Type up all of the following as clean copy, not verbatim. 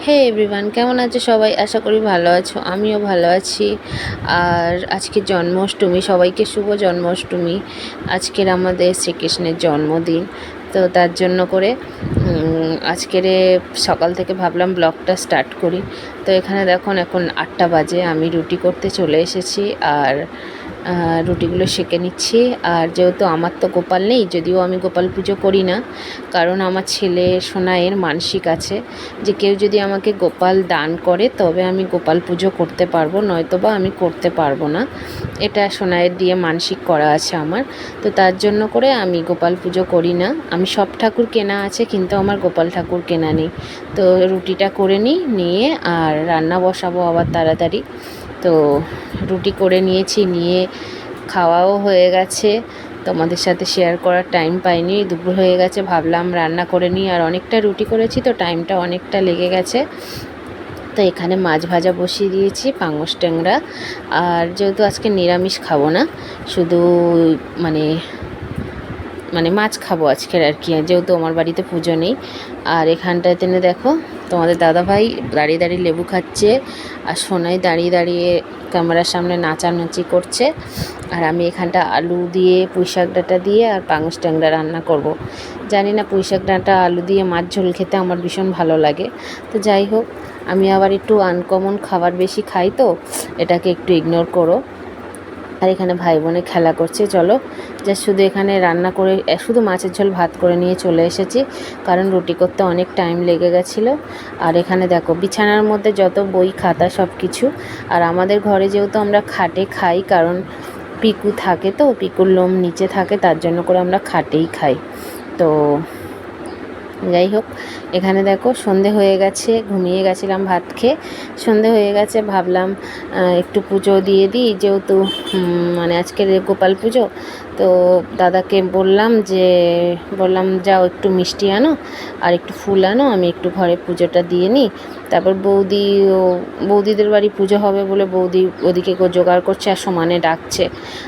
হে everyone, কেমন আছো সবাই? আশা করি ভালো আছো, আমিও ভালো আছি। আর আজকে জন্মাষ্টমী, সবাইকে শুভ জন্মাষ্টমী। আজকের আমাদের শ্রীকৃষ্ণের জন্মদিন, তো তার জন্য করে আজকের সকাল থেকে ভাবলাম ব্লগটা স্টার্ট করি। তো এখানে দেখুন, এখন 8টা বাজে, আমি রুটি করতে চলে এসেছি আর রুটিগুলো সেঁকে নিচ্ছি। আর যেহেতু আমার তো গোপাল নেই, যদিও আমি গোপাল পুজো করি না, কারণ আমার ছেলে সোনাইয়ের মানসিক আছে যে কেউ যদি আমাকে গোপাল দান করে তবে আমি গোপাল পুজো করতে পারবো, নয়তোবা আমি করতে পারবো না। এটা সোনাইয়ের দিয়ে মানসিক করা আছে আমার। তো তার জন্য করে আমি গোপাল পুজো করি না। আমি সব ঠাকুর কেনা আছে, কিন্তু আমার গোপাল ঠাকুর কেনা নেই। তো রুটিটা করে নিয়ে আর রান্না বসাবো আবার তাড়াতাড়ি। তো রুটি করে নিয়েছি, নিয়ে খাওয়াও হয়ে গেছে। তোমাদের সাথে শেয়ার করার টাইম পাইনি, দুপুর হয়ে গেছে, ভাবলাম রান্না করে নিই। আর অনেকটা রুটি করেছি, তো টাইমটা অনেকটা লেগে গেছে। তো এখানে মাছ ভাজা বসিয়ে দিয়েছি, পাঙস ট্যাংরা। আর যেহেতু আজকে নিরামিষ খাবো না, শুধু মানে মানে মাছ খাবো আজকের আর কি, যেহেতু আমার বাড়িতে পুজো নেই। আর এখানটাতে দেখো, তোমাদের দাদাভাই দাঁড়িয়ে দাঁড়িয়ে লেবু খাচ্ছে, আর সোনাই দাঁড়িয়ে দাঁড়িয়ে ক্যামেরার সামনে নাচানাচি করছে। আর আমি এখানটা আলু দিয়ে পুঁইশাক ডাঁটা দিয়ে আর পাঙস ট্যাংরা রান্না করব। জানি না, পুঁইশাক ডাঁটা আলু দিয়ে মাছ ঝোল খেতে আমার ভীষণ ভালো লাগে। তো যাই হোক, আমি আবার একটু আনকমন খাবার বেশি খাই, তো এটাকে একটু ইগনোর করো। আর এখানে ভাই বোনে খেলা করছে। চলো, যা শুধু এখানে রান্না করে শুধু মাছের ঝোল ভাত করে নিয়ে চলে এসেছি, কারণ রুটি করতে অনেক টাইম লেগে গেছিলো। আর এখানে দেখো, বিছানার মধ্যে যত বই খাতা সব কিছু। আর আমাদের ঘরে যেহেতু আমরা খাটে খাই, কারণ পিকু থাকে, তো পিকুর লোম নিচে থাকে, তার জন্য করে আমরা খাটেই খাই। তো যাই হোক, এখানে দেখো সন্ধে হয়ে গেছে, ঘুমিয়ে গেছিলাম ভাত খেয়ে। সন্ধে হয়ে গেছে, ভাবলাম একটু পুজো দিয়ে দিই, যেহেতু মানে আজকের গোপাল পুজো। তো দাদাকে বললাম যাও একটু মিষ্টি আনো আর একটু ফুল আনো, আমি একটু ঘরে পুজোটা দিয়ে নিই। তারপর বৌদিদের বাড়ি পুজো হবে বলে বৌদি ওদিকে জোগাড় করছে আর সমানে ডাকছে।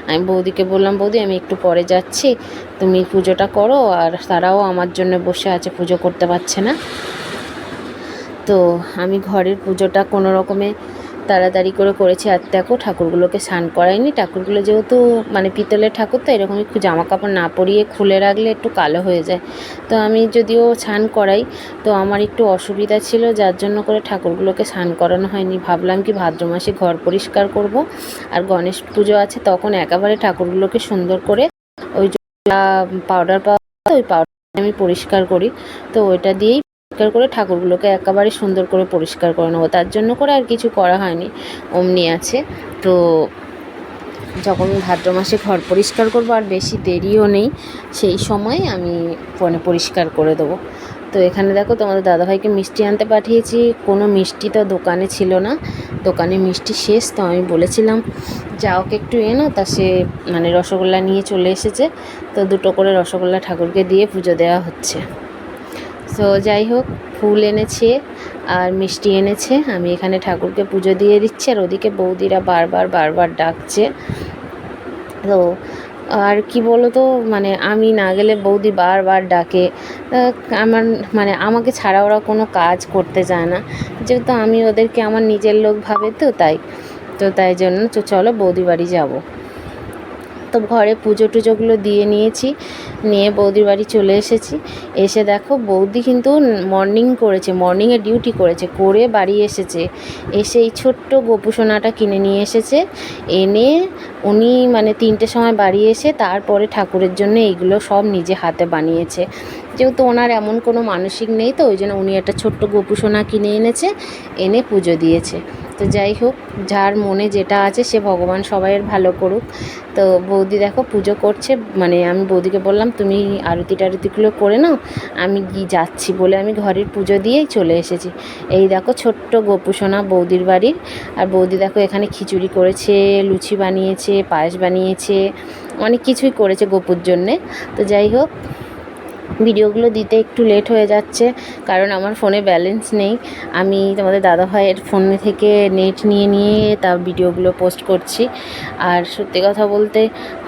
আমি বৌদিকে বললাম, বৌদি আমি একটু পরে যাচ্ছি, তুমি পুজোটা করো। আর তারাও আমার জন্য বসে আছে, পুজো করতে পারছে না। তো আমি ঘরের পুজোটা কোনো রকমে তাড়াতাড়ি করে করেছি। আর দেখো, ঠাকুরগুলোকে স্নান করাইনি। ঠাকুরগুলো যেহেতু মানে পিতলের ঠাকুর, তো এরকম একটু জামা কাপড় না পরিয়ে খুলে রাখলে একটু কালো হয়ে যায়। তো আমি যদিও স্নান করাই, তো আমার একটু অসুবিধা ছিল, যার জন্য করে ঠাকুরগুলোকে স্নান করানো হয়নি। ভাবলাম কি ভাদ্র মাসে ঘর পরিষ্কার করব, আর গণেশ পুজো আছে, তখন একেবারে ঠাকুরগুলোকে সুন্দর করে ওই যে পাউডার ওই পাউডার আমি পরিষ্কার করি, তো ওইটা দিয়েই পরিষ্কার করে ঠাকুরগুলোকে একেবারে সুন্দর করে পরিষ্কার করে নেবো। তার জন্য করে আর কিছু করা হয়নি, অমনি আছে। তো যখন ভাদ্র মাসে ঘর পরিষ্কার করবো, আর বেশি দেরিও নেই, সেই সময় আমি পরিষ্কার করে দেবো। তো এখানে দেখো, তোমাদের দাদাভাইকে মিষ্টি আনতে পাঠিয়েছি। কোনো মিষ্টি তো দোকানে ছিল না, দোকানে মিষ্টি শেষ। তো আমি বলেছিলাম যা ওকে একটু এনো, তা সে মানে রসগোল্লা নিয়ে চলে এসেছে। তো 2টো করে রসগোল্লা ঠাকুরকে দিয়ে পুজো দেওয়া হচ্ছে। তো যাই হোক, ফুল এনেছে আর মিষ্টি এনেছে, আমি এখানে ঠাকুরকে পুজো দিয়ে দিচ্ছি। আর ওদিকে বৌদিরা বারবার ডাকছে। তো আর কি বলো তো, মানে আমি না গেলে বৌদি বারবার ডাকে। আমার মানে আমাকে ছাড়া ওরা কোনো কাজ করতে চায় না, যেহেতু আমি ওদেরকে আমার নিজের লোক ভাবে, তো তাই জন্য চলো বৌদি বাড়ি যাবো। তো ঘরে পুজো টুজোগুলো দিয়ে নিয়েছি, নিয়ে বৌদির বাড়ি চলে এসেছি। এসে দেখো, বৌদি কিন্তু মর্নিংয়ে ডিউটি করেছে, করে বাড়ি এসেছে। এসে এই ছোট্ট গোপুসোনাটা কিনে নিয়ে এসেছে। এনে উনি মানে 3টের সময় বাড়ি এসে তারপরে ঠাকুরের জন্য এইগুলো সব নিজে হাতে বানিয়েছে। যেহেতু ওনার এমন কোনো মানসিক নেই, তো ওই জন্য উনি একটা ছোট্ট গোপুসোনা কিনে এনেছে, এনে পুজো দিয়েছে। তো যাই হোক, যার মনে যেটা আছে সে ভগবান সবাইয়ের ভালো করুক। তো বৌদি দেখো পুজো করছে, মানে আমি বৌদিকে বললাম তুমি আরতিগুলো করে নাও, আমি যাচ্ছি বলে আমি ঘরের পুজো দিয়েই চলে এসেছি। এই দেখো, ছোট্ট গোপুসোনা বৌদির বাড়ির। আর বৌদি দেখো এখানে খিচুড়ি করেছে, লুচি বানিয়েছে, পায়েস বানিয়েছে, অনেক কিছুই করেছে গোপুর জন্যে। তো যাই হোক, ভিডিওগুলো দিতে একটু লেট হয়ে যাচ্ছে, কারণ আমার ফোনে ব্যালেন্স নেই। আমি তোমাদের দাদাভাইয়ের ফোন থেকে নেট নিয়ে তা ভিডিওগুলো পোস্ট করছি। আর সত্যি কথা বলতে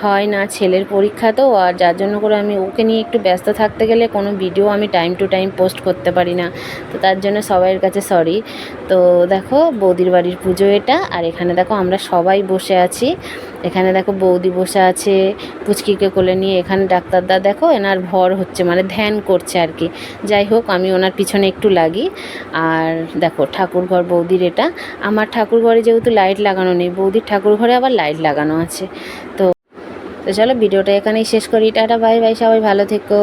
হয় না, ছেলের পরীক্ষা তো, আর যার জন্য করে আমি ওকে নিয়ে একটু ব্যস্ত থাকতে গেলে কোনো ভিডিও আমি টাইম টু টাইম পোস্ট করতে পারি না। তো তার জন্য সবাইয়ের কাছে সরি। তো দেখো বৌদির বাড়ির পুজো এটা, আর এখানে দেখো আমরা সবাই বসে আছি। এখানে দেখো বৌদি বসে আছে পুচকিকে কোলে নিয়ে। এখানে ডাক্তারদা দেখো এনার ভর হচ্ছে, মানে ধ্যান করছে আর কি। যাই হোক, আমি ওনার পিছনে একটু লাগি। আর দেখো ঠাকুরঘর বৌদির এটা। আমার ঠাকুরঘরে যেহেতু লাইট লাগানো নেই, বৌদির ঠাকুরঘরে আবার লাইট লাগানো আছে। তো তো চলো ভিডিওটা এখানেই শেষ করি। টাটা, বাই বাই, সবাই ভালো থেকো।